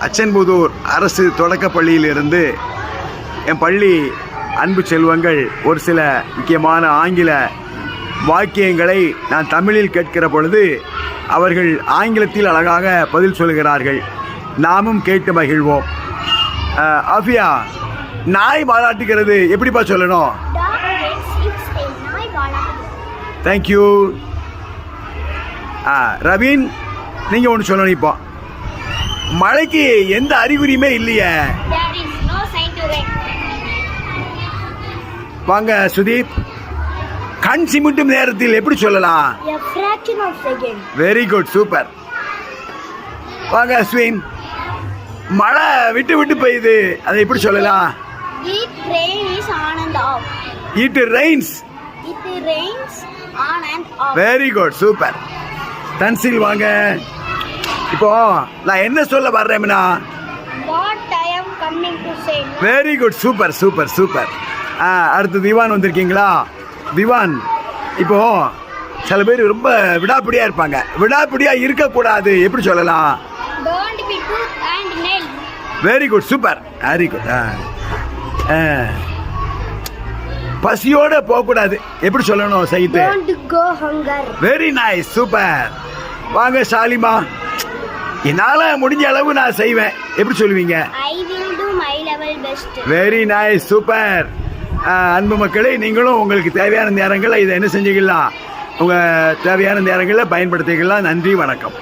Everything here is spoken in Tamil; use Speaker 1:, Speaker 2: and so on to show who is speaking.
Speaker 1: அச்சன்புதூர் அரசு தொடக்க பள்ளியிலிருந்து என் பள்ளி அன்பு செல்வங்கள் ஒரு சில முக்கியமான ஆங்கில வாக்கியங்களை நான் தமிழில் கேட்கிற பொழுது அவர்கள் ஆங்கிலத்தில் அழகாக பதில் சொல்கிறார்கள். நாமும் கேட்டு மகிழ்வோம். ஆஃபியா, நாய் பாராட்டுகிறது எப்படிப்பா சொல்லணும்? தேங்க்யூ. ரவீன், நீங்கள் ஒன்று சொல்லணும். இப்போ மழைக்கு எந்த அறிகுறியுமே இல்லையே. வாங்க சுதீப், கண் சிமிட்டும் நேரத்தில் எப்படி சொல்லலாம்? Very good, super. வாங்க அஸ்வின், மழை விட்டு விட்டு பெய்யுது, அதை எப்படி சொல்லலாம்? It rains on and off. Very good, super. தன்சில் வாங்க. இப்போ நான் என்ன சொல்ல வர்றேன்னா,
Speaker 2: What I am coming to say.
Speaker 1: Very good, super super super. அடுத்து திவான் வந்திருக்கீங்களா? திவான், இப்போ சில பேர் ரொம்ப விடாப்பிடியா இருப்பாங்க. விடாப்பிடியா இருக்கக்கூடாது, எப்படி சொல்லலாம்?
Speaker 2: Don't be tooth and nail.
Speaker 1: Very good, super, very good. பசியோட போகக்கூடாது, எப்படி சொல்லணும் சைத்து?
Speaker 2: Don't go hunger.
Speaker 1: Very nice, super. வாங்க ஷாலிமா, என்னால் முடிஞ்ச அளவு நான் செய்வேன், எப்படி சொல்லுவீங்க?
Speaker 2: I will do my level best.
Speaker 1: Very nice, super. அன்பு மக்களே, நீங்களும் உங்களுக்கு தேவையான நேரங்களில் இதை என்ன செஞ்சுக்கலாம், உங்கள் தேவையான நேரங்களில் பயன்படுத்திக்கலாம். நன்றி, வணக்கம்.